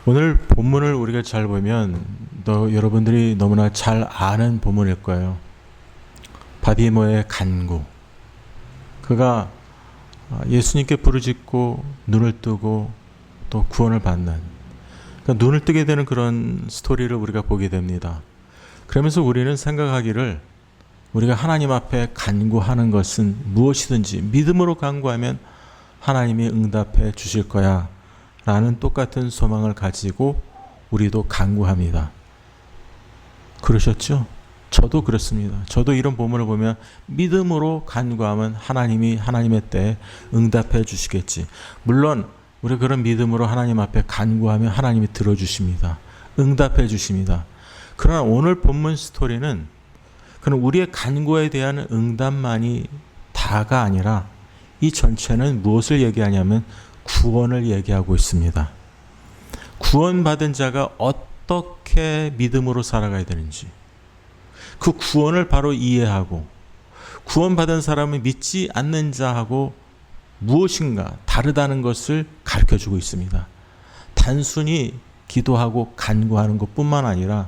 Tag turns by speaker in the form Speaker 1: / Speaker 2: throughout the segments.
Speaker 1: 오늘 본문을 우리가 잘 보면 여러분들이 너무나 잘 아는 본문일 거예요. 바디모의 간구. 그가 예수님께 부르짖고 눈을 뜨고 또 구원을 받는, 그러니까 눈을 뜨게 되는 그런 스토리를 우리가 보게 됩니다. 그러면서 우리는 생각하기를 우리가 하나님 앞에 간구하는 것은 무엇이든지 믿음으로 간구하면 하나님이 응답해 주실 거야 라는 똑같은 소망을 가지고 우리도 간구합니다. 그러셨죠? 저도 그렇습니다. 저도 이런 본문을 보면 믿음으로 간구하면 하나님이 하나님의 때에 응답해 주시겠지. 물론 우리 그런 믿음으로 하나님 앞에 간구하면 하나님이 들어주십니다. 응답해 주십니다. 그러나 오늘 본문 스토리는 그는 우리의 간구에 대한 응답만이 다가 아니라 이 전체는 무엇을 얘기하냐면 구원을 얘기하고 있습니다. 구원받은 자가 어떻게 믿음으로 살아가야 되는지, 그 구원을 바로 이해하고 구원받은 사람은 믿지 않는 자하고 무엇인가 다르다는 것을 가르쳐주고 있습니다. 단순히 기도하고 간구하는 것뿐만 아니라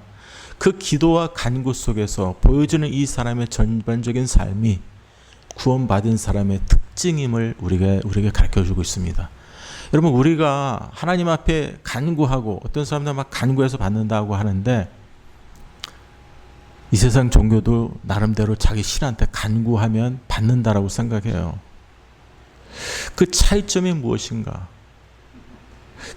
Speaker 1: 그 기도와 간구 속에서 보여지는 이 사람의 전반적인 삶이 구원받은 사람의 특징임을 우리에게 가르쳐주고 있습니다. 여러분, 우리가 하나님 앞에 간구하고 어떤 사람들 막 간구해서 받는다고 하는데 이 세상 종교도 나름대로 자기 신한테 간구하면 받는다라고 생각해요. 그 차이점이 무엇인가?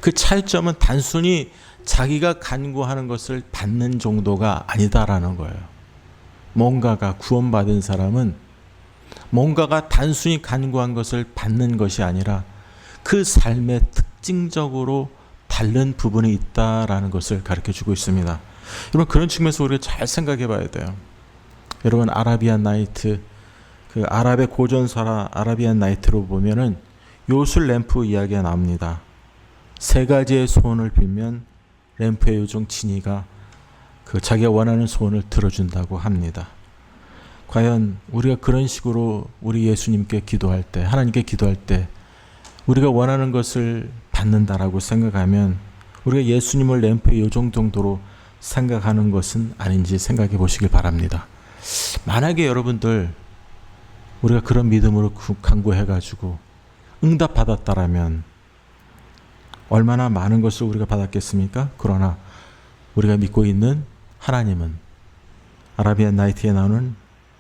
Speaker 1: 그 차이점은 단순히 자기가 간구하는 것을 받는 정도가 아니다라는 거예요. 뭔가가 구원받은 사람은 뭔가가 단순히 간구한 것을 받는 것이 아니라 그 삶의 특징적으로 다른 부분이 있다라는 것을 가르쳐주고 있습니다. 여러분, 그런 측면에서 우리가 잘 생각해 봐야 돼요. 여러분, 아라비안 나이트, 그 아랍의 고전사라 아라비안 나이트로 보면은 요술 램프 이야기가 나옵니다. 세 가지의 소원을 빌면 램프의 요정 지니가 그 자기가 원하는 소원을 들어준다고 합니다. 과연 우리가 그런 식으로 우리 예수님께 기도할 때, 하나님께 기도할 때 우리가 원하는 것을 받는다라고 생각하면 우리가 예수님을 램프의 요정 정도로 생각하는 것은 아닌지 생각해 보시길 바랍니다. 만약에 여러분들 우리가 그런 믿음으로 간구해가지고 응답받았다라면 얼마나 많은 것을 우리가 받았겠습니까? 그러나 우리가 믿고 있는 하나님은 아라비안 나이트에 나오는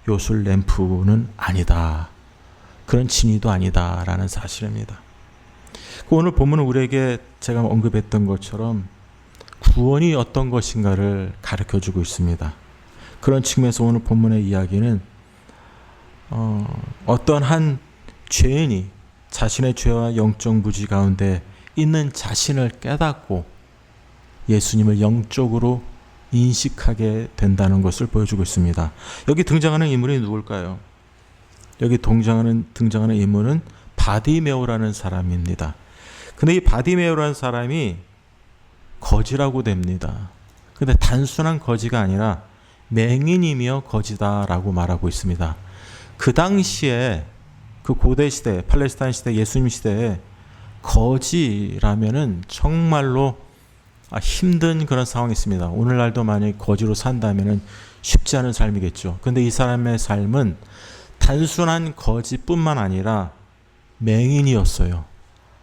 Speaker 1: 요술 램프는 아니다. 그런 진이도 아니다라는 사실입니다. 오늘 본문은 우리에게 제가 언급했던 것처럼 구원이 어떤 것인가를 가르쳐주고 있습니다. 그런 측면에서 오늘 본문의 이야기는 어떤 한 죄인이 자신의 죄와 영적 무지 가운데 있는 자신을 깨닫고 예수님을 영적으로 인식하게 된다는 것을 보여주고 있습니다. 여기 등장하는 인물이 누굴까요? 여기 등장하는 인물은 바디메오라는 사람입니다. 근데 이 바디메오라는 사람이 거지라고 됩니다. 근데 단순한 거지가 아니라 맹인이며 거지다라고 말하고 있습니다. 그 당시에 그 고대 시대, 팔레스타인 시대, 예수님 시대에 거지라면은 정말로 힘든 그런 상황이 있습니다. 오늘날도 만약에 거지로 산다면은 쉽지 않은 삶이겠죠. 근데 이 사람의 삶은 단순한 거지뿐만 아니라 맹인이었어요.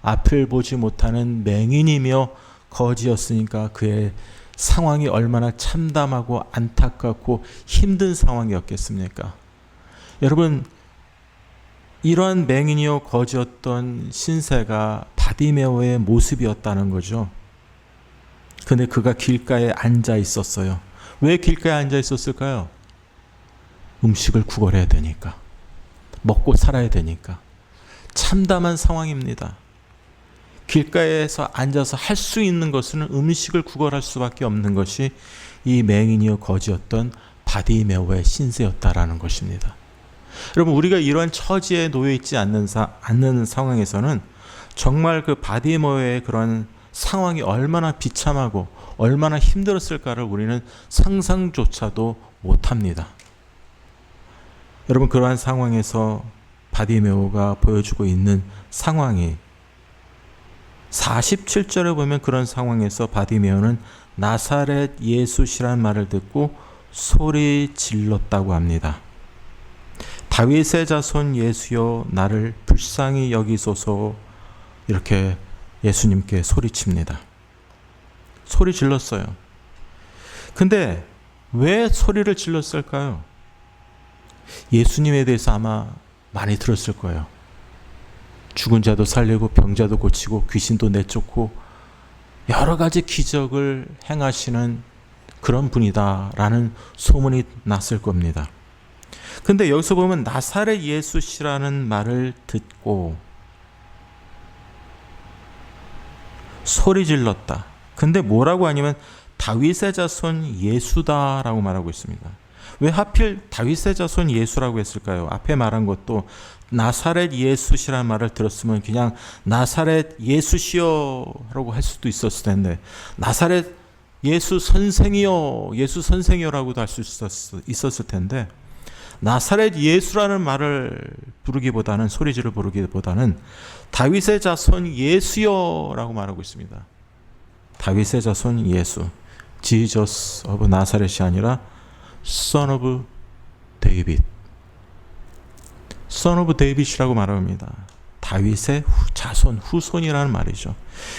Speaker 1: 앞을 보지 못하는 맹인이며 거지였으니까 그의 상황이 얼마나 참담하고 안타깝고 힘든 상황이었겠습니까? 여러분, 이러한 맹인이요 거지였던 신세가 바디메오의 모습이었다는 거죠. 근데 그가 길가에 앉아 있었어요. 왜 길가에 앉아 있었을까요? 음식을 구걸해야 되니까. 먹고 살아야 되니까. 참담한 상황입니다. 길가에서 앉아서 할 수 있는 것은 음식을 구걸할 수밖에 없는 것이 이 맹인이요 거지였던 바디메오의 신세였다라는 것입니다. 여러분, 우리가 이러한 처지에 놓여 있지 않는 상황에서는 정말 그 바디메오의 그런 상황이 얼마나 비참하고 얼마나 힘들었을까를 우리는 상상조차도 못합니다. 여러분, 그러한 상황에서 바디메오가 보여주고 있는 상황이 47절에 보면 그런 상황에서 바디메오는 나사렛 예수시라는 말을 듣고 소리 질렀다고 합니다. 다윗의 자손 예수여 나를 불쌍히 여기소서, 이렇게 예수님께 소리칩니다. 소리 질렀어요. 근데 왜 소리를 질렀을까요? 예수님에 대해서 아마 많이 들었을 거예요. 죽은 자도 살리고 병자도 고치고 귀신도 내쫓고 여러 가지 기적을 행하시는 그런 분이다라는 소문이 났을 겁니다. 근데 여기서 보면 나사렛 예수시라는 말을 듣고 소리 질렀다. 근데 뭐라고 하냐면 다윗의 자손 예수다라고 말하고 있습니다. 왜 하필 다윗의 자손 예수라고 했을까요? 앞에 말한 것도 나사렛 예수시라는 말을 들었으면 그냥 나사렛 예수시여라고 할 수도 있었을 텐데, 나사렛 예수 선생이여, 예수 선생이여라고도 할 수 있었을 텐데, 나사렛 예수라는 말을 부르기보다는, 소리지를 부르기보다는 다윗의 자손 예수여라고 말하고 있습니다. 다윗의 자손 예수, Jesus of 나사렛이 아니라 Son of David, Son of David이라고 말합니다. 다윗의 자손, 후손이라는 말이죠.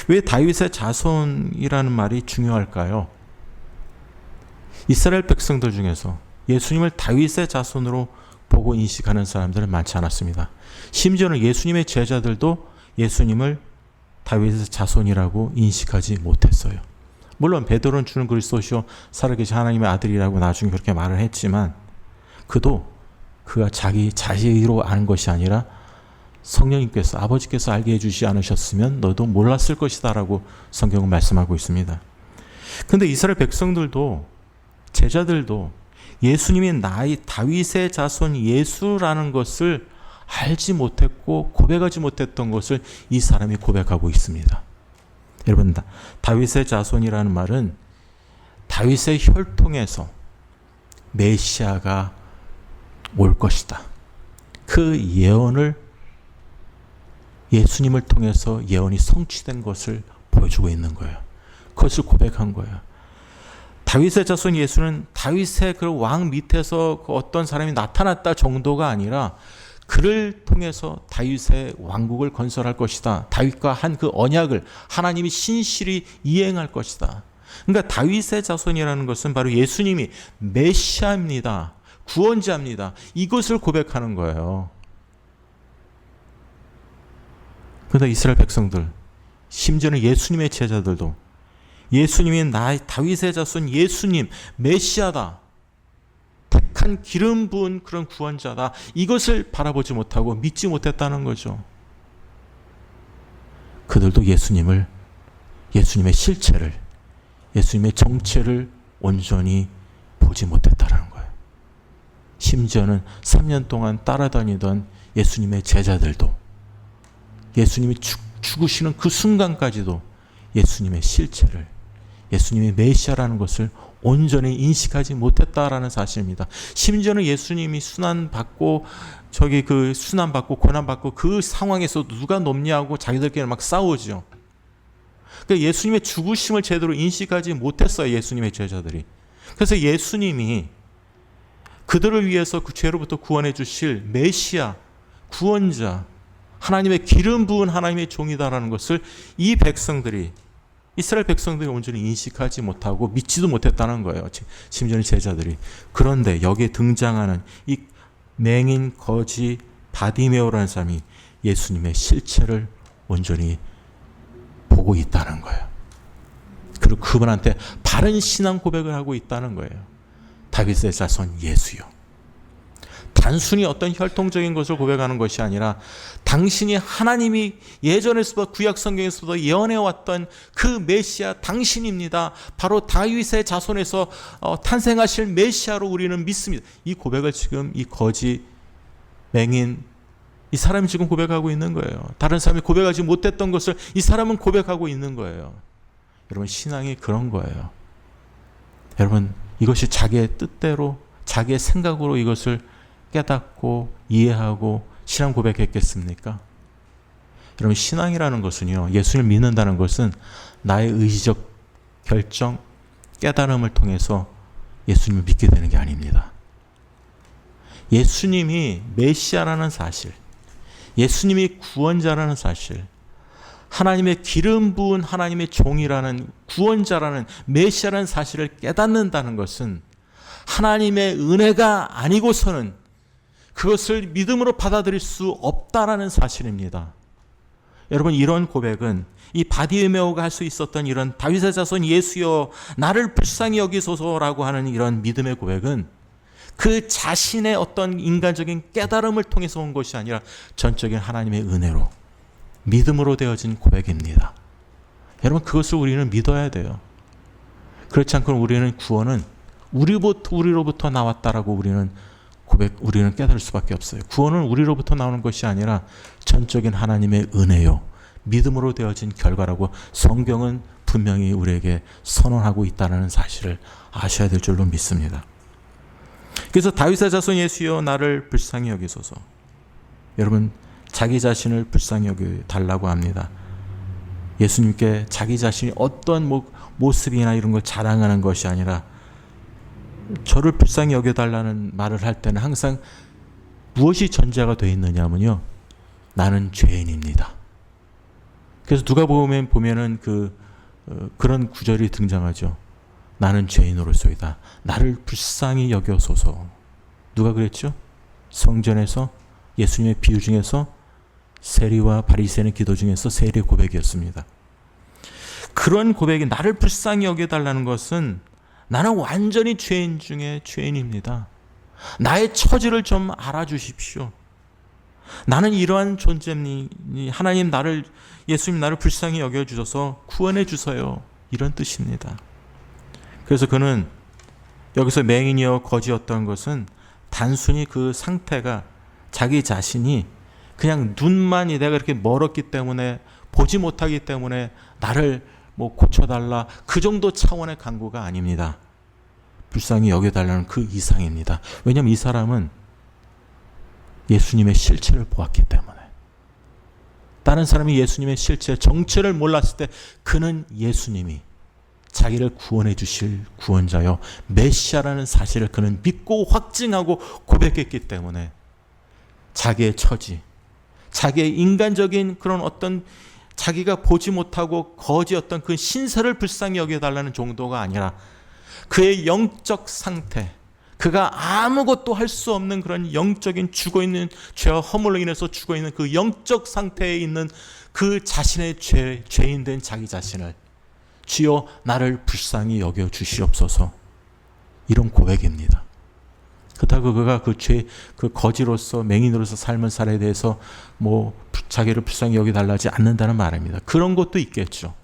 Speaker 1: 왜 다윗의 자손이라는 말이 중요할까요? 이스라엘 백성들 중에서 예수님을 다윗의 자손으로 보고 인식하는 사람들은 많지 않았습니다. 심지어는 예수님의 제자들도 예수님을 다윗의 자손이라고 인식하지 못했어요. 물론 베드로는 주는 그리스도시요 살아계신 하나님의 아들이라고 나중에 그렇게 말을 했지만, 그도 그가 자기 자의로 아는 것이 아니라 성령님께서, 아버지께서 알게 해주지 않으셨으면 너도 몰랐을 것이다 라고 성경은 말씀하고 있습니다. 그런데 이스라엘 백성들도, 제자들도 예수님이 나의 다윗의 자손 예수라는 것을 알지 못했고 고백하지 못했던 것을 이 사람이 고백하고 있습니다. 여러분, 다윗의 자손이라는 말은 다윗의 혈통에서 메시아가 올 것이다, 그 예언을, 예수님을 통해서 예언이 성취된 것을 보여주고 있는 거예요. 그것을 고백한 거예요. 다윗의 자손 예수는 다윗의 그 왕 밑에서 그 어떤 사람이 나타났다 정도가 아니라 그를 통해서 다윗의 왕국을 건설할 것이다. 다윗과 한 그 언약을 하나님이 신실히 이행할 것이다. 그러니까 다윗의 자손이라는 것은 바로 예수님이 메시아입니다. 구원자입니다. 이것을 고백하는 거예요. 그런데 이스라엘 백성들, 심지어는 예수님의 제자들도 예수님이 나의 다윗의 자손 예수님, 메시아다, 택한 기름 부은 그런 구원자다, 이것을 바라보지 못하고 믿지 못했다는 거죠. 그들도 예수님의 실체를, 예수님의 정체를 온전히 보지 못했다는 거예요. 심지어는 3년 동안 따라다니던 예수님의 제자들도 예수님이 죽으시는 그 순간까지도 예수님의 실체를, 예수님의 메시아라는 것을 온전히 인식하지 못했다라는 사실입니다. 심지어는 예수님이 순환받고 순환받고 고난받고 그 상황에서 누가 높냐고 자기들끼리 막 싸우죠. 그러니까 예수님의 죽으심을 제대로 인식하지 못했어요, 예수님의 제자들이. 그래서 예수님이 그들을 위해서 그 죄로부터 구원해 주실 메시아, 구원자, 하나님의 기름 부은 하나님의 종이다라는 것을 이 백성들이, 이스라엘 백성들이 온전히 인식하지 못하고 믿지도 못했다는 거예요. 심지어는 제자들이. 그런데 여기에 등장하는 이 맹인 거지 바디메오라는 사람이 예수님의 실체를 온전히 보고 있다는 거예요. 그리고 그분한테 바른 신앙 고백을 하고 있다는 거예요. 다윗의 자손 예수요. 단순히 어떤 혈통적인 것을 고백하는 것이 아니라 당신이 하나님이 예전에서부터 구약 성경에서부터 예언해왔던 그 메시아 당신입니다. 바로 다윗의 자손에서 탄생하실 메시아로 우리는 믿습니다. 이 고백을 지금 이 거지 맹인 이 사람이 지금 고백하고 있는 거예요. 다른 사람이 고백하지 못했던 것을 이 사람은 고백하고 있는 거예요. 여러분, 신앙이 그런 거예요. 여러분, 이것이 자기의 뜻대로 자기의 생각으로 이것을 깨닫고 이해하고 신앙 고백했겠습니까? 여러분, 신앙이라는 것은요, 예수님을 믿는다는 것은 나의 의지적 결정, 깨달음을 통해서 예수님을 믿게 되는 게 아닙니다. 예수님이 메시아라는 사실, 예수님이 구원자라는 사실, 하나님의 기름 부은 하나님의 종이라는, 구원자라는, 메시아라는 사실을 깨닫는다는 것은 하나님의 은혜가 아니고서는 그것을 믿음으로 받아들일 수 없다라는 사실입니다. 여러분, 이런 고백은 이 바디메오가 할 수 있었던 이런 다윗의 자손 예수여 나를 불쌍히 여기소서라고 하는 이런 믿음의 고백은 그 자신의 어떤 인간적인 깨달음을 통해서 온 것이 아니라 전적인 하나님의 은혜로, 믿음으로 되어진 고백입니다. 여러분, 그것을 우리는 믿어야 돼요. 그렇지 않고는 우리는 구원은 우리로부터 나왔다라고 우리는 깨달을 수밖에 없어요. 구원은 우리로부터 나오는 것이 아니라 전적인 하나님의 은혜요, 믿음으로 되어진 결과라고 성경은 분명히 우리에게 선언하고 있다는 사실을 아셔야 될 줄로 믿습니다. 그래서 다윗의 자손 예수여 나를 불쌍히 여기소서. 여러분, 자기 자신을 불쌍히 여겨달라고 합니다. 예수님께 자기 자신이 어떤 모습이나 이런 걸 자랑하는 것이 아니라 저를 불쌍히 여겨달라는 말을 할 때는 항상 무엇이 전제가 되어 있느냐면요, 나는 죄인입니다. 그래서 누가복음에 보면은 그런 구절이 등장하죠. 나는 죄인으로소이다. 나를 불쌍히 여겨소서. 누가 그랬죠? 성전에서 예수님의 비유 중에서 세리와 바리새인의 기도 중에서 세리의 고백이었습니다. 그런 고백이 나를 불쌍히 여겨달라는 것은 나는 완전히 죄인 중에 죄인입니다. 나의 처지를 좀 알아주십시오. 나는 이러한 존재니 하나님 예수님 나를 불쌍히 여겨주셔서 구원해 주세요. 이런 뜻입니다. 그래서 그는 여기서 맹인이여 거지였던 것은 단순히 그 상태가 자기 자신이 그냥 눈만이 내가 이렇게 멀었기 때문에 보지 못하기 때문에 나를 고쳐달라 그 정도 차원의 간구가 아닙니다. 불쌍히 여겨달라는 그 이상입니다. 왜냐하면 이 사람은 예수님의 실체를 보았기 때문에. 다른 사람이 예수님의 실체, 정체를 몰랐을 때 그는 예수님이 자기를 구원해 주실 구원자요, 메시아라는 사실을 그는 믿고 확증하고 고백했기 때문에 자기의 처지, 자기의 인간적인 그런 어떤 자기가 보지 못하고 거지였던 그 신세를 불쌍히 여겨달라는 정도가 아니라 그의 영적 상태, 그가 아무것도 할 수 없는 그런 영적인 죽어있는 죄와 허물로 인해서 죽어있는 그 영적 상태에 있는 그 자신의 죄인된 자기 자신을 주여 나를 불쌍히 여겨주시옵소서, 이런 고백입니다. 그렇다고 그가 그 거지로서 맹인으로서 삶은 살에 대해서 자기를 불쌍히 여겨달라지 않는다는 말입니다. 그런 것도 있겠죠.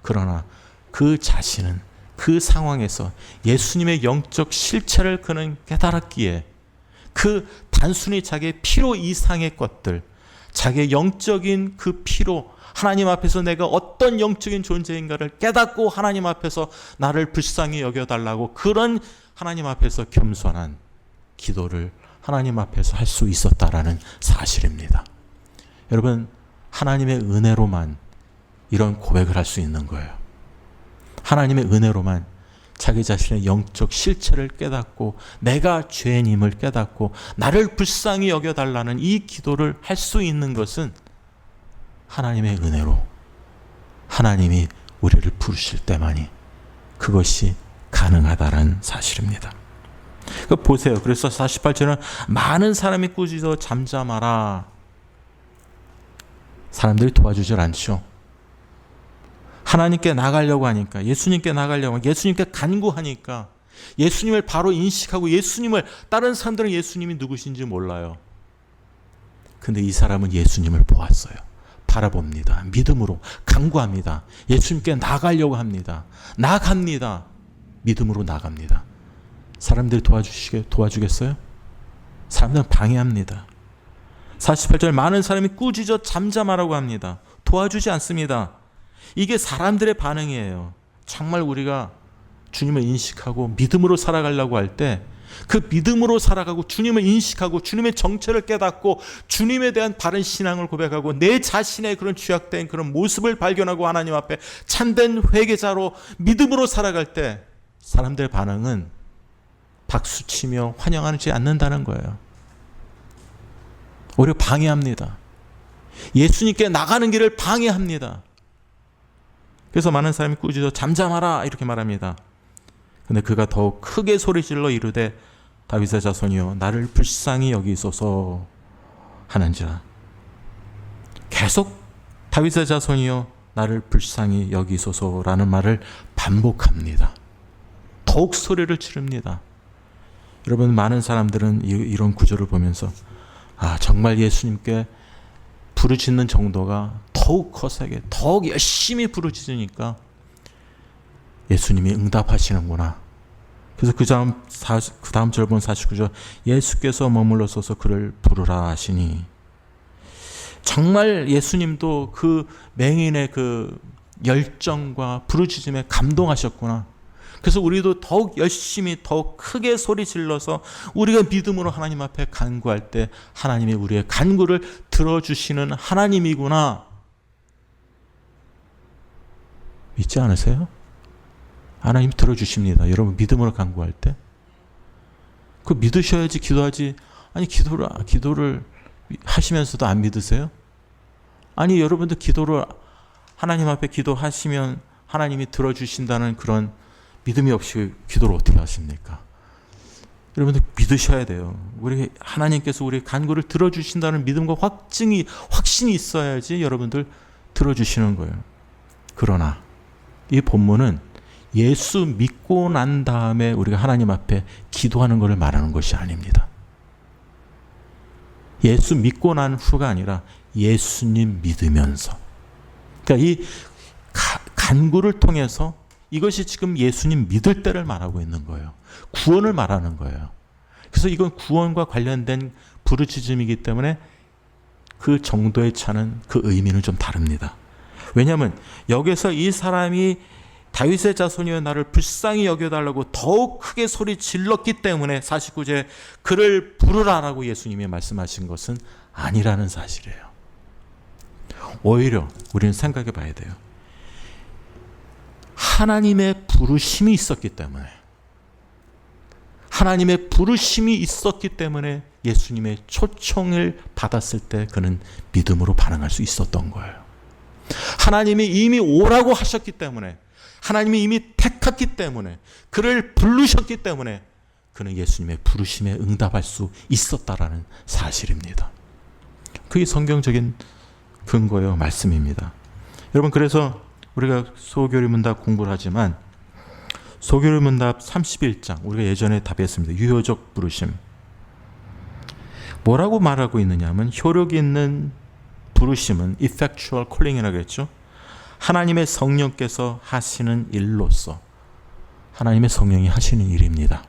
Speaker 1: 그러나 그 자신은 그 상황에서 예수님의 영적 실체를 그는 깨달았기에 그 단순히 자기의 피로 이상의 것들, 자기의 영적인 그 피로 하나님 앞에서 내가 어떤 영적인 존재인가를 깨닫고 하나님 앞에서 나를 불쌍히 여겨달라고 그런 하나님 앞에서 겸손한 기도를 하나님 앞에서 할 수 있었다라는 사실입니다. 여러분, 하나님의 은혜로만 이런 고백을 할 수 있는 거예요. 하나님의 은혜로만 자기 자신의 영적 실체를 깨닫고 내가 죄인임을 깨닫고 나를 불쌍히 여겨달라는 이 기도를 할 수 있는 것은 하나님의 은혜로, 하나님이 우리를 부르실 때만이 그것이 가능하다는 사실입니다. 보세요. 그래서 48절은 많은 사람이 꾸짖어 잠잠하라. 사람들이 도와주질 않죠. 하나님께 나가려고 하니까, 예수님께 나가려고 하니까, 예수님께 간구하니까, 예수님을 바로 인식하고 다른 사람들은 예수님이 누구신지 몰라요. 근데 이 사람은 예수님을 보았어요. 바라봅니다. 믿음으로 간구합니다. 예수님께 나가려고 합니다. 나갑니다. 믿음으로 나갑니다. 사람들이 도와주겠어요? 사람들은 방해합니다. 48절 많은 사람이 꾸짖어 잠잠하라고 합니다. 도와주지 않습니다. 이게 사람들의 반응이에요. 정말 우리가 주님을 인식하고 믿음으로 살아가려고 할 때 그 믿음으로 살아가고 주님을 인식하고 주님의 정체를 깨닫고 주님에 대한 바른 신앙을 고백하고 내 자신의 그런 죄악된 그런 모습을 발견하고 하나님 앞에 참된 회개자로 믿음으로 살아갈 때 사람들의 반응은 박수치며 환영하지 않는다는 거예요. 오히려 방해합니다. 예수님께 나가는 길을 방해합니다. 그래서 많은 사람이 꾸짖어 잠잠하라 이렇게 말합니다. 근데 그가 더욱 크게 소리질러 이르되 다윗의 자손이여 나를 불쌍히 여기소서 하는지라. 계속 다윗의 자손이여 나를 불쌍히 여기소서라는 말을 반복합니다. 더욱 소리를 지릅니다. 여러분, 많은 사람들은 이런 구절을 보면서 정말 예수님께 부르짖는 정도가 더욱 거세게 더욱 열심히 부르짖으니까 예수님이 응답하시는구나. 그래서 그 다음 절 보면 49절 예수께서 머물러서서 그를 부르라 하시니, 정말 예수님도 그 맹인의 그 열정과 부르짖음에 감동하셨구나. 그래서 우리도 더욱 열심히 더욱 크게 소리 질러서 우리가 믿음으로 하나님 앞에 간구할 때 하나님이 우리의 간구를 들어주시는 하나님이구나. 믿지 않으세요? 하나님 들어주십니다. 여러분 믿음으로 간구할 때 그 믿으셔야지 기도하지. 아니 기도를 하시면서도 안 믿으세요? 아니 여러분들 기도를 하나님 앞에 기도하시면 하나님이 들어주신다는 그런 믿음이 없이 기도를 어떻게 하십니까? 여러분들 믿으셔야 돼요. 우리 하나님께서 우리 간구를 들어주신다는 믿음과 확신이 있어야지 여러분들 들어주시는 거예요. 그러나 이 본문은 예수 믿고 난 다음에 우리가 하나님 앞에 기도하는 것을 말하는 것이 아닙니다. 예수 믿고 난 후가 아니라 예수님 믿으면서, 그러니까 이 간구를 통해서 이것이 지금 예수님 믿을 때를 말하고 있는 거예요. 구원을 말하는 거예요. 그래서 이건 구원과 관련된 부르짖음이기 때문에 그 정도의 차는 그 의미는 좀 다릅니다. 왜냐하면 여기서 이 사람이 다윗의 자손이여 나를 불쌍히 여겨달라고 더욱 크게 소리 질렀기 때문에 49절 그를 부르라라고 예수님이 말씀하신 것은 아니라는 사실이에요. 오히려 우리는 생각해 봐야 돼요. 하나님의 부르심이 있었기 때문에 예수님의 초청을 받았을 때 그는 믿음으로 반응할 수 있었던 거예요. 하나님이 이미 오라고 하셨기 때문에, 하나님이 이미 택했기 때문에, 그를 부르셨기 때문에 그는 예수님의 부르심에 응답할 수 있었다라는 사실입니다. 그게 성경적인 근거요 말씀입니다. 여러분, 그래서 우리가 소교리 문답 공부를 하지만 소교리 문답 31장 우리가 예전에 답했습니다. 유효적 부르심. 뭐라고 말하고 있느냐 하면 효력이 있는 부르심은 effectual calling이라고 했죠. 하나님의 성령께서 하시는 일로서 하나님의 성령이 하시는 일입니다.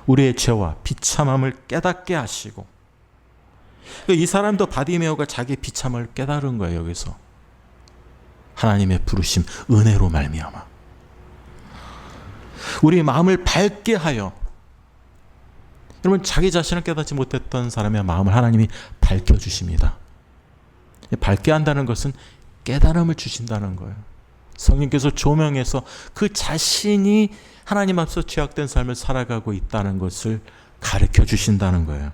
Speaker 1: 우리의 죄와 비참함을 깨닫게 하시고, 이 사람도 바디메오가 자기 비참을 깨달은 거예요. 여기서 하나님의 부르심, 은혜로 말미암아 우리 마음을 밝게 하여, 여러분 자기 자신을 깨닫지 못했던 사람의 마음을 하나님이 밝혀주십니다. 밝게 한다는 것은 깨달음을 주신다는 거예요. 성령께서 조명해서 그 자신이 하나님 앞에서 죄악된 삶을 살아가고 있다는 것을 가르쳐 주신다는 거예요.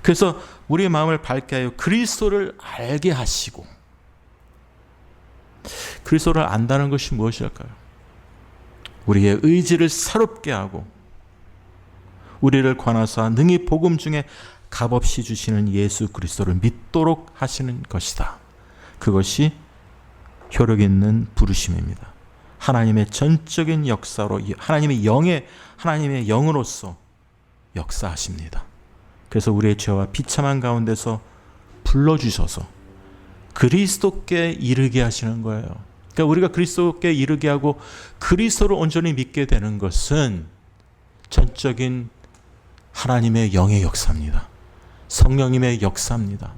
Speaker 1: 그래서 우리의 마음을 밝게 하여 그리스도를 알게 하시고, 그리스도를 안다는 것이 무엇일까요? 우리의 의지를 새롭게 하고 우리를 관하사 능히 복음 중에 값없이 주시는 예수 그리스도를 믿도록 하시는 것이다. 그것이 효력 있는 부르심입니다. 하나님의 전적인 역사로 하나님의 영으로서 역사하십니다. 그래서 우리의 죄와 비참한 가운데서 불러주셔서 그리스도께 이르게 하시는 거예요. 그러니까 우리가 그리스도께 이르게 하고 그리스도를 온전히 믿게 되는 것은 전적인 하나님의 영의 역사입니다. 성령님의 역사입니다.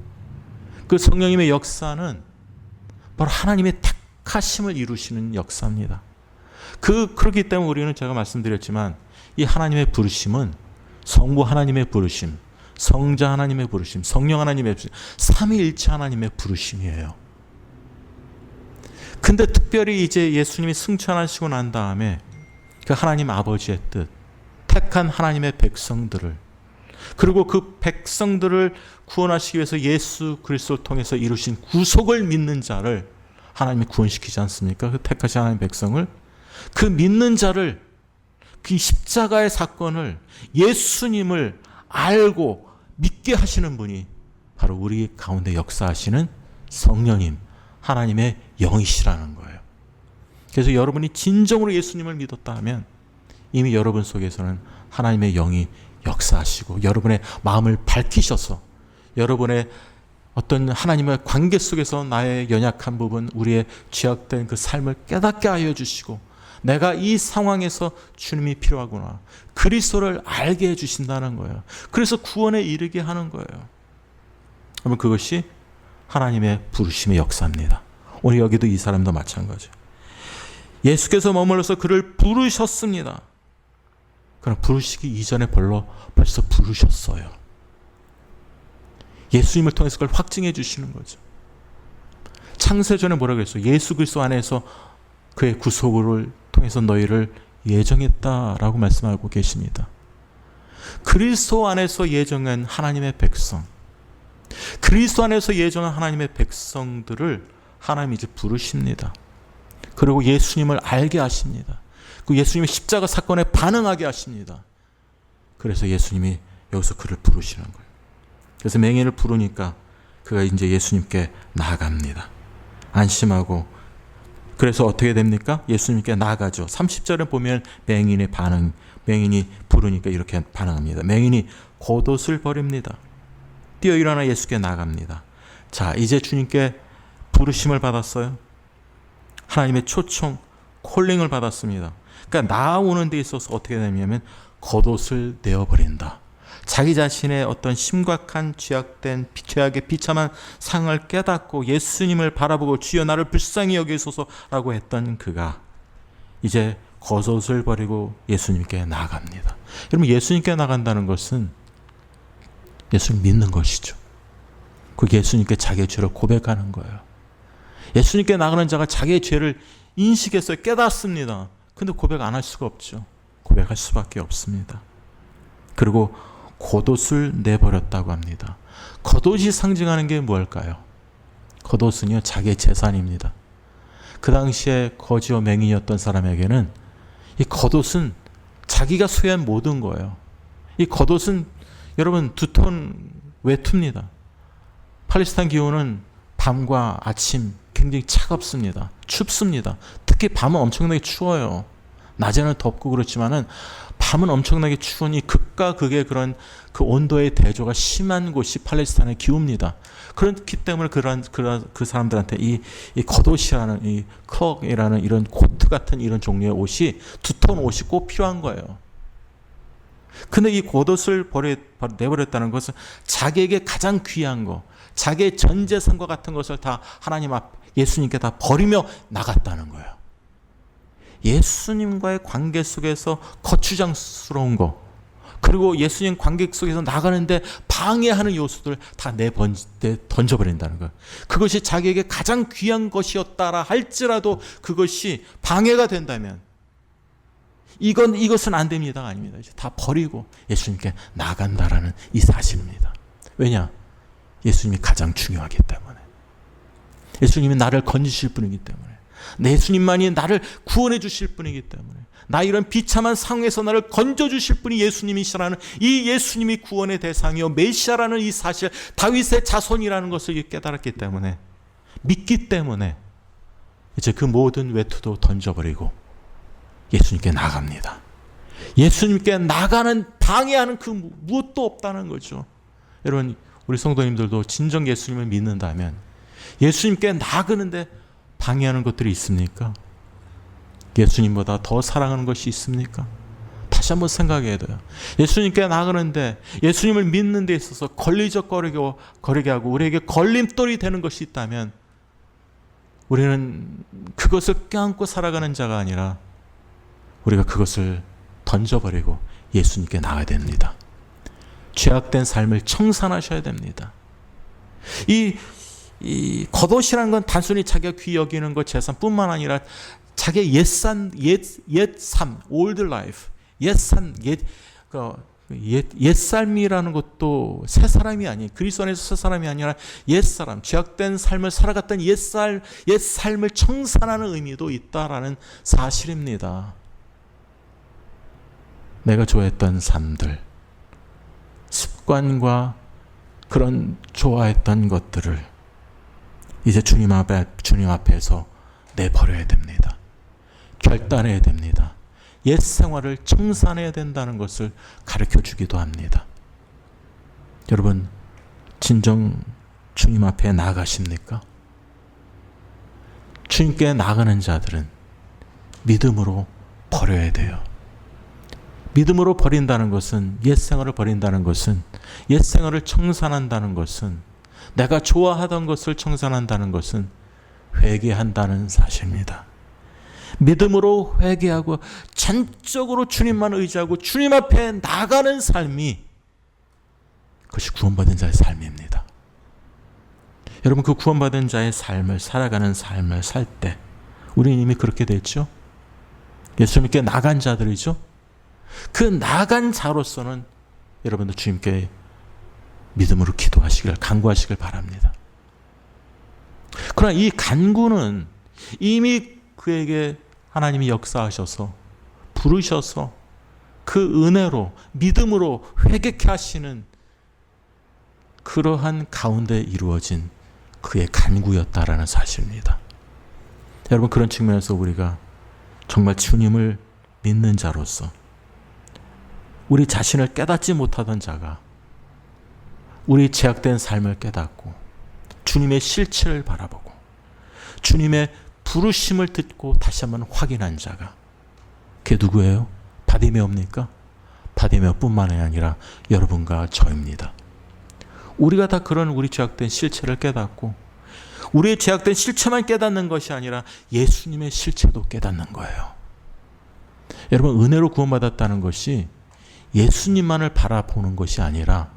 Speaker 1: 그 성령님의 역사는 바로 하나님의 택하심을 이루시는 역사입니다. 그렇기 때문에 우리는 제가 말씀드렸지만 이 하나님의 부르심은 성부 하나님의 부르심, 성자 하나님의 부르심, 성령 하나님의 부르심, 삼위일체 하나님의 부르심이에요. 근데 특별히 이제 예수님이 승천하시고 난 다음에 그 하나님 아버지의 뜻, 택한 하나님의 백성들을, 그리고 그 백성들을 구원하시기 위해서 예수 그리스도를 통해서 이루신 구속을 믿는 자를 하나님이 구원시키지 않습니까? 그 택하신 하나님의 백성을, 그 믿는 자를, 그 십자가의 사건을, 예수님을 알고 믿게 하시는 분이 바로 우리 가운데 역사하시는 성령님, 하나님의 영이시라는 거예요. 그래서 여러분이 진정으로 예수님을 믿었다 하면 이미 여러분 속에서는 하나님의 영이 역사하시고 여러분의 마음을 밝히셔서 여러분의 어떤 하나님의 관계 속에서 나의 연약한 부분, 우리의 죄악된 그 삶을 깨닫게 하여 주시고 내가 이 상황에서 주님이 필요하구나, 그리스도를 알게 해주신다는 거예요. 그래서 구원에 이르게 하는 거예요. 그러면 그것이 하나님의 부르심의 역사입니다. 오늘 여기도 이 사람도 마찬가지예요. 예수께서 머물러서 그를 부르셨습니다. 그럼 부르시기 이전에 벌써 부르셨어요. 예수님을 통해서 그걸 확증해 주시는 거죠. 창세전에 뭐라고 했어요? 예수 그리스도 안에서 그의 구속을 통해서 너희를 예정했다라고 말씀하고 계십니다. 그리스도 안에서 예정한 하나님의 백성, 그리스도 안에서 예정한 하나님의 백성들을 하나님이 이제 부르십니다. 그리고 예수님을 알게 하십니다. 그 예수님의 십자가 사건에 반응하게 하십니다. 그래서 예수님이 여기서 그를 부르시는 거예요. 그래서 맹인을 부르니까 그가 이제 예수님께 나아갑니다. 안심하고. 그래서 어떻게 됩니까? 예수님께 나아가죠. 30절에 보면 맹인이 부르니까 이렇게 반응합니다. 맹인이 겉옷을 버립니다. 뛰어 일어나 예수께 나아갑니다. 자, 이제 주님께 부르심을 받았어요. 하나님의 초청, 콜링을 받았습니다. 그러니까 나아오는 데 있어서 어떻게 되냐면 겉옷을 내어버린다. 자기 자신의 어떤 심각한 죄악의 비참한 상을 깨닫고 예수님을 바라보고 주여 나를 불쌍히 여기소서라고 했던 그가 이제 겉옷을 버리고 예수님께 나아갑니다. 여러분, 예수님께 나간다는 것은 예수님 믿는 것이죠. 그 예수님께 자기의 죄를 고백하는 거예요. 예수님께 나가는 자가 자기의 죄를 인식해서 깨닫습니다. 근데 고백 안 할 수가 없죠. 고백할 수밖에 없습니다. 그리고 겉옷을 내버렸다고 합니다. 겉옷이 상징하는 게 뭘까요? 겉옷은요, 자기의 재산입니다. 그 당시에 거지와 맹인이었던 사람에게는 이 겉옷은 자기가 소유한 모든 거예요. 이 겉옷은 여러분 2톤 외투입니다. 팔레스타인 기온은 밤과 아침 굉장히 차갑습니다. 춥습니다. 특히 밤은 엄청나게 추워요. 낮에는 덥고 그렇지만은 밤은 엄청나게 추운 이 극과 극의 그런 그 온도의 대조가 심한 곳이 팔레스타인의 기후입니다. 그렇기 때문에 그 사람들한테 이 겉옷이라는 이 클럭이라는 이런 코트 같은 이런 종류의 옷이 2톤 옷이 꼭 필요한 거예요. 근데 이 겉옷을 내버렸다는 것은 자기에게 가장 귀한 거, 자기의 전 재산과 같은 것을 다 하나님 앞 예수님께 다 버리며 나갔다는 거예요. 예수님과의 관계 속에서 거추장스러운 거, 그리고 예수님 관계 속에서 나가는데 방해하는 요소들 다 던져버린다는 거예요. 그것이 자기에게 가장 귀한 것이었다라 할지라도 그것이 방해가 된다면 이것은 안 됩니다. 아닙니다. 이제 다 버리고 예수님께 나간다라는 이 사실입니다. 왜냐? 예수님이 가장 중요하기 때문에. 예수님이 나를 건지실 분이기 때문에. 예수님만이 나를 구원해 주실 분이기 때문에. 나 이런 비참한 상황에서 나를 건져 주실 분이 예수님이시라는 이 예수님이 구원의 대상이요 메시아라는 이 사실, 다윗의 자손이라는 것을 깨달았기 때문에, 믿기 때문에 이제 그 모든 외투도 던져버리고 예수님께 나갑니다. 예수님께 나가는 방해하는 그 무엇도 없다는 거죠. 여러분, 우리 성도님들도 진정 예수님을 믿는다면 예수님께 나가는데 방해하는 것들이 있습니까? 예수님보다 더 사랑하는 것이 있습니까? 다시 한번 생각해야 돼요. 예수님께 나가는데, 예수님을 믿는 데 있어서 걸리적거리게 하고 우리에게 걸림돌이 되는 것이 있다면 우리는 그것을 껴안고 살아가는 자가 아니라 우리가 그것을 던져버리고 예수님께 나아야 됩니다. 죄악된 삶을 청산하셔야 됩니다. 이 겉옷이라는 건 단순히 자기가 귀 여기는 것, 재산뿐만 아니라 자기의 옛삶, old life, 옛삶이라는 것도 새 사람이 아니에요. 그리스도 안에서 새 사람이 아니라 옛사람, 죄악된 삶을 살아갔던 옛삶을 청산하는 의미도 있다라는 사실입니다. 내가 좋아했던 삶들, 습관과 그런 좋아했던 것들을 이제 주님 앞에서 내버려야 됩니다. 결단해야 됩니다. 옛 생활을 청산해야 된다는 것을 가르쳐 주기도 합니다. 여러분, 진정 주님 앞에 나아가십니까? 주님께 나가는 자들은 믿음으로 버려야 돼요. 믿음으로 버린다는 것은, 옛 생활을 버린다는 것은, 옛 생활을 청산한다는 것은, 내가 좋아하던 것을 청산한다는 것은 회개한다는 사실입니다. 믿음으로 회개하고 전적으로 주님만 의지하고 주님 앞에 나가는 삶이, 그것이 구원받은 자의 삶입니다. 여러분, 그 구원받은 자의 삶을 살아가는 삶을 살 때 우리는 이미 그렇게 됐죠. 예수님께 나간 자들이죠. 그 나간 자로서는 여러분도 주님께 믿음으로 기도하시길, 간구하시길 바랍니다. 그러나 이 간구는 이미 그에게 하나님이 역사하셔서 부르셔서 그 은혜로 믿음으로 회개케 하시는 그러한 가운데 이루어진 그의 간구였다라는 사실입니다. 여러분, 그런 측면에서 우리가 정말 주님을 믿는 자로서 우리 자신을 깨닫지 못하던 자가 우리 죄악된 삶을 깨닫고 주님의 실체를 바라보고 주님의 부르심을 듣고 다시 한번 확인한 자가, 그게 누구예요? 바디메오입니까? 바디메오뿐만 아니라 여러분과 저입니다. 우리가 다 그런 우리 죄악된 실체를 깨닫고 우리의 죄악된 실체만 깨닫는 것이 아니라 예수님의 실체도 깨닫는 거예요. 여러분, 은혜로 구원받았다는 것이 예수님만을 바라보는 것이 아니라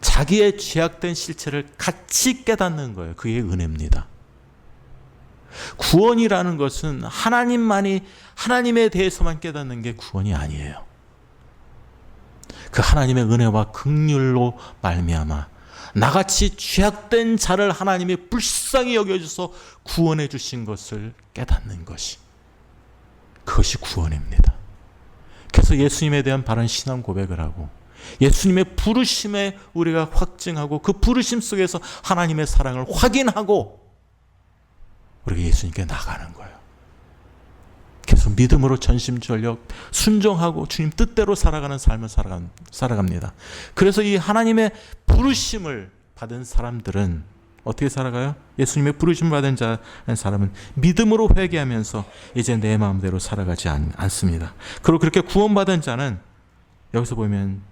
Speaker 1: 자기의 죄악된 실체를 같이 깨닫는 거예요. 그게 은혜입니다. 구원이라는 것은 하나님에 대해서만 깨닫는 게 구원이 아니에요. 그 하나님의 은혜와 긍휼로 말미암아 나같이 죄악된 자를 하나님이 불쌍히 여겨주셔서 구원해 주신 것을 깨닫는 것이, 그것이 구원입니다. 그래서 예수님에 대한 바른 신앙 고백을 하고 예수님의 부르심에 우리가 확증하고 그 부르심 속에서 하나님의 사랑을 확인하고 우리가 예수님께 나가는 거예요. 그래서 믿음으로 전심전력 순종하고 주님 뜻대로 살아가는 삶을 살아갑니다. 그래서 이 하나님의 부르심을 받은 사람들은 어떻게 살아가요? 예수님의 부르심 받은 사람은 믿음으로 회개하면서 이제 내 마음대로 살아가지 않습니다. 그리고 그렇게 구원받은 자는 여기서 보면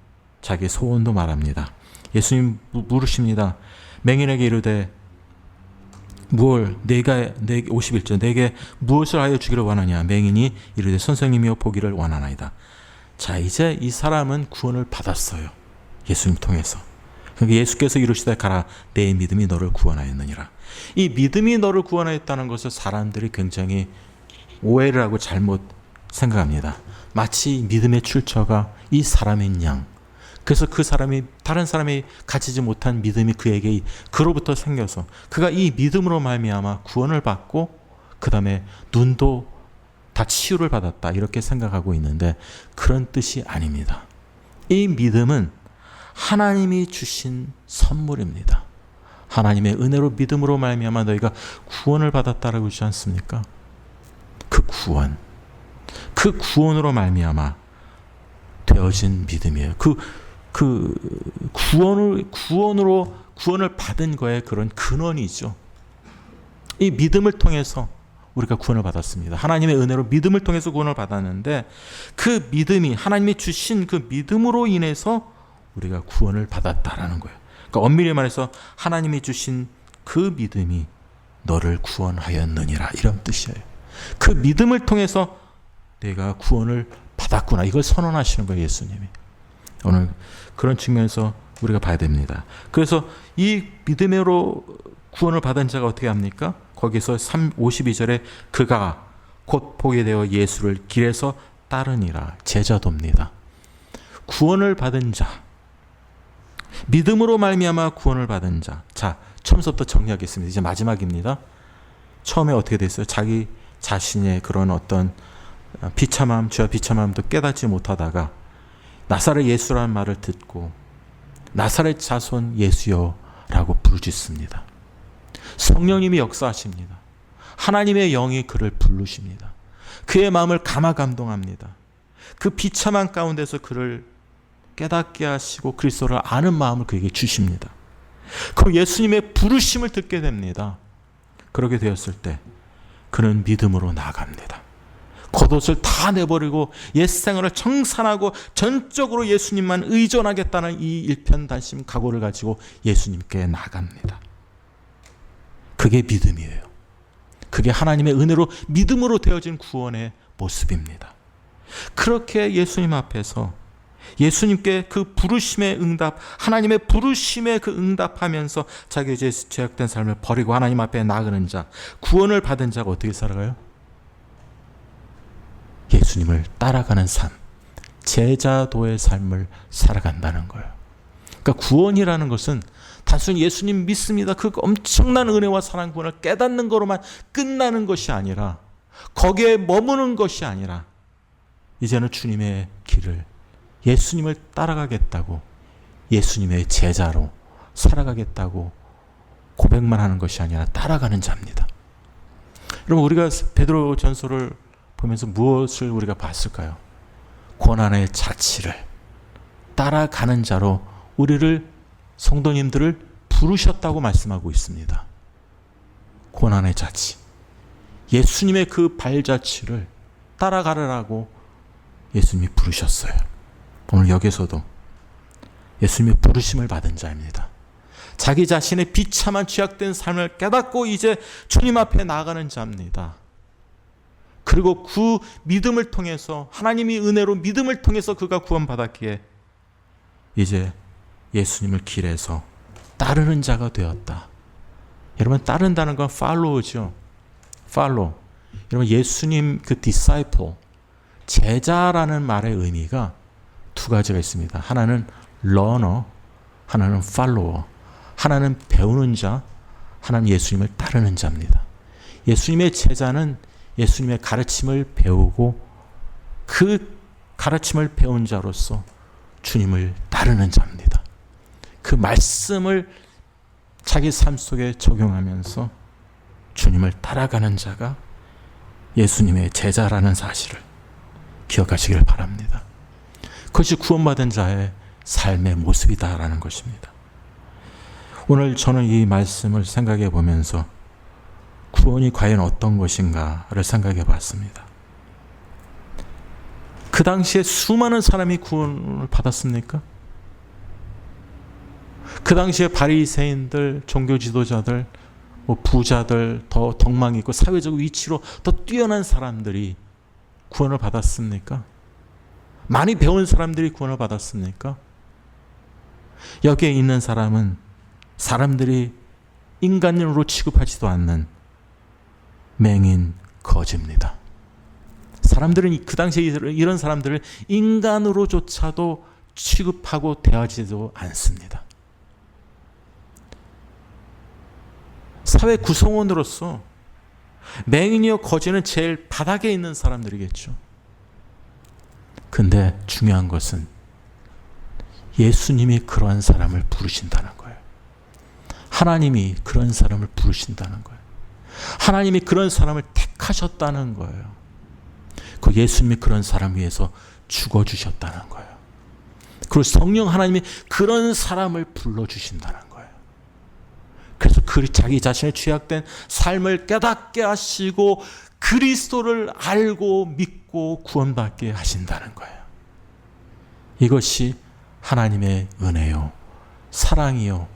Speaker 1: 자기 소원도 말합니다. 예수님 물으십니다. 맹인에게 이르되 내가 51절 내게 무엇을 하여 주기를 원하냐? 맹인이 이르되 선생님이여 보기를 원하나이다. 자, 이제 이 사람은 구원을 받았어요. 예수님 통해서. 그러니까 예수께서 이르시되 가라, 내 믿음이 너를 구원하였느니라. 이 믿음이 너를 구원하였다는 것을 사람들이 굉장히 오해를 하고 잘못 생각합니다. 마치 믿음의 출처가 이 사람인 양, 그래서 그 사람이 다른 사람이 가지지 못한 믿음이 그에게 그로부터 생겨서 그가 이 믿음으로 말미암아 구원을 받고 그 다음에 눈도 다 치유를 받았다, 이렇게 생각하고 있는데 그런 뜻이 아닙니다. 이 믿음은 하나님이 주신 선물입니다. 하나님의 은혜로 믿음으로 말미암아 너희가 구원을 받았다라고 하지 않습니까? 그 구원으로 말미암아 되어진 믿음이에요. 구원을 받은 거에 그런 근원이죠. 이 믿음을 통해서 우리가 구원을 받았습니다. 하나님의 은혜로 믿음을 통해서 구원을 받았는데 그 믿음이 하나님이 주신 그 믿음으로 인해서 우리가 구원을 받았다라는 거예요. 그러니까 엄밀히 말해서 하나님이 주신 그 믿음이 너를 구원하였느니라, 이런 뜻이에요. 그 믿음을 통해서 내가 구원을 받았구나. 이걸 선언하시는 거예요, 예수님이. 오늘 그런 측면에서 우리가 봐야 됩니다. 그래서 이 믿음으로 구원을 받은 자가 어떻게 합니까? 거기서 52절에 그가 곧 보게 되어 예수를 길에서 따르니라. 제자도입니다. 구원을 받은 자, 믿음으로 말미암아 구원을 받은 자. 자, 처음부터 정리하겠습니다. 이제 마지막입니다. 처음에 어떻게 됐어요? 자기 자신의 그런 어떤 비참함, 죄와 비참함도 깨닫지 못하다가 나사렛 예수라는 말을 듣고 나사렛 자손 예수여라고 부르짖습니다. 성령님이 역사하십니다. 하나님의 영이 그를 부르십니다. 그의 마음을 감화 감동합니다. 그 비참한 가운데서 그를 깨닫게 하시고 그리스도를 아는 마음을 그에게 주십니다. 그 예수님의 부르심을 듣게 됩니다. 그렇게 되었을 때 그는 믿음으로 나아갑니다. 겉옷을 다 내버리고 옛생활을 청산하고 전적으로 예수님만 의존하겠다는 이 일편단심 각오를 가지고 예수님께 나갑니다. 그게 믿음이에요. 그게 하나님의 은혜로 믿음으로 되어진 구원의 모습입니다. 그렇게 예수님 앞에서 예수님께 그 부르심의 응답, 하나님의 부르심에 그 응답하면서 자기 이제 죄악된 삶을 버리고 하나님 앞에 나가는 자, 구원을 받은 자가 어떻게 살아가요? 예수님을 따라가는 삶, 제자도의 삶을 살아간다는 거예요. 그러니까 구원이라는 것은 단순히 예수님 믿습니다. 그 엄청난 은혜와 사랑 구원을 깨닫는 거로만 끝나는 것이 아니라, 거기에 머무는 것이 아니라 이제는 주님의 길을, 예수님을 따라가겠다고, 예수님의 제자로 살아가겠다고 고백만 하는 것이 아니라 따라가는 자입니다. 여러분, 우리가 베드로 전서를 보면서 무엇을 우리가 봤을까요? 고난의 자치를 따라가는 자로 우리를, 성도님들을 부르셨다고 말씀하고 있습니다. 고난의 자치, 예수님의 그 발자취를 따라가라고 예수님이 부르셨어요. 오늘 여기서도 예수님의 부르심을 받은 자입니다. 자기 자신의 비참한 죄악된 삶을 깨닫고 이제 주님 앞에 나아가는 자입니다. 그리고 그 믿음을 통해서, 하나님이 은혜로 믿음을 통해서 그가 구원받았기에 이제 예수님을 길에서 따르는 자가 되었다. 여러분, 따른다는 건 follow죠. follow. 여러분, 예수님 그 disciple, 제자라는 말의 의미가 두 가지가 있습니다. 하나는 learner, 하나는 follower. 하나는 배우는 자, 하나는 예수님을 따르는 자입니다. 예수님의 제자는 예수님의 가르침을 배우고 그 가르침을 배운 자로서 주님을 따르는 자입니다. 그 말씀을 자기 삶 속에 적용하면서 주님을 따라가는 자가 예수님의 제자라는 사실을 기억하시길 바랍니다. 그것이 구원받은 자의 삶의 모습이다라는 것입니다. 오늘 저는 이 말씀을 생각해 보면서 구원이 과연 어떤 것인가를 생각해 봤습니다. 그 당시에 수많은 사람이 구원을 받았습니까? 그 당시에 바리새인들, 종교 지도자들, 부자들, 더 덕망이 있고 사회적 위치로 더 뛰어난 사람들이 구원을 받았습니까? 많이 배운 사람들이 구원을 받았습니까? 여기에 있는 사람은 사람들이 인간으로 취급하지도 않는 맹인 거지입니다. 사람들은 그 당시에 이런 사람들을 인간으로조차도 취급하고 대하지도 않습니다. 사회 구성원으로서 맹인이요 거지는 제일 바닥에 있는 사람들이겠죠. 근데 중요한 것은 예수님이 그러한 사람을 부르신다는 거예요. 하나님이 그런 사람을 부르신다는 거예요. 하나님이 그런 사람을 택하셨다는 거예요. 그 예수님이 그런 사람 위해서 죽어주셨다는 거예요. 그리고 성령 하나님이 그런 사람을 불러주신다는 거예요. 그래서 자기 자신의 죄악된 삶을 깨닫게 하시고 그리스도를 알고 믿고 구원받게 하신다는 거예요. 이것이 하나님의 은혜요, 사랑이요,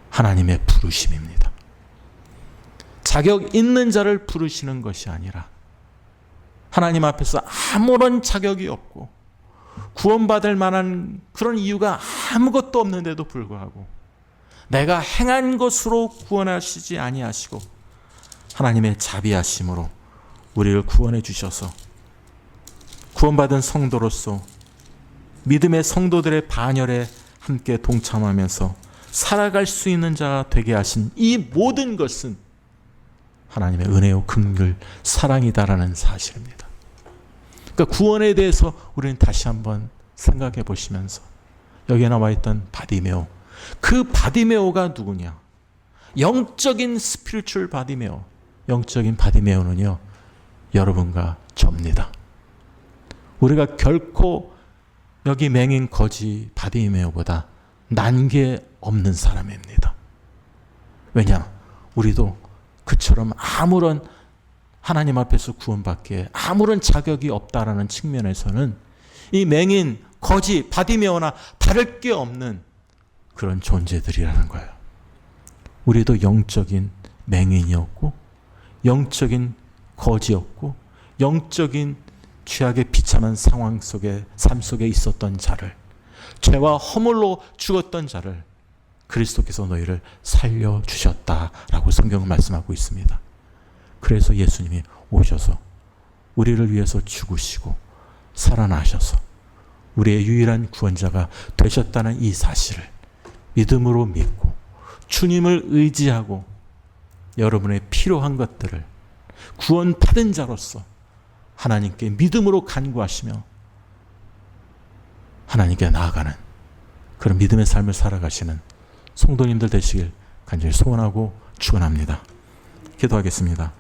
Speaker 1: 하나님의 부르심입니다. 자격 있는 자를 부르시는 것이 아니라 하나님 앞에서 아무런 자격이 없고 구원받을 만한 그런 이유가 아무것도 없는데도 불구하고 내가 행한 것으로 구원하시지 아니하시고 하나님의 자비하심으로 우리를 구원해 주셔서 구원받은 성도로서 믿음의 성도들의 반열에 함께 동참하면서 살아갈 수 있는 자가 되게 하신 이 모든 것은 하나님의 은혜요 긍휼 사랑이다라는 사실입니다. 그러니까 구원에 대해서 우리는 다시 한번 생각해 보시면서 여기에 나와 있던 바디메오, 그 바디메오가 누구냐? 영적인 스피리추얼 바디메오, 영적인 바디메오는요 여러분과 저입니다. 우리가 결코 여기 맹인 거지 바디메오보다 난게 없는 사람입니다. 왜냐? 우리도 그처럼 아무런 하나님 앞에서 구원받기에 아무런 자격이 없다라는 측면에서는 이 맹인, 거지, 바디메오나 다를 게 없는 그런 존재들이라는 거예요. 우리도 영적인 맹인이었고 영적인 거지였고 영적인 죄악의 비참한 상황 속에 삶 속에 있었던 자를, 죄와 허물로 죽었던 자를 그리스도께서 너희를 살려주셨다라고 성경은 말씀하고 있습니다. 그래서 예수님이 오셔서 우리를 위해서 죽으시고 살아나셔서 우리의 유일한 구원자가 되셨다는 이 사실을 믿음으로 믿고 주님을 의지하고 여러분의 필요한 것들을 구원받은 자로서 하나님께 믿음으로 간구하시며 하나님께 나아가는 그런 믿음의 삶을 살아가시는 성도님들 되시길 간절히 소원하고 축원합니다. 기도하겠습니다.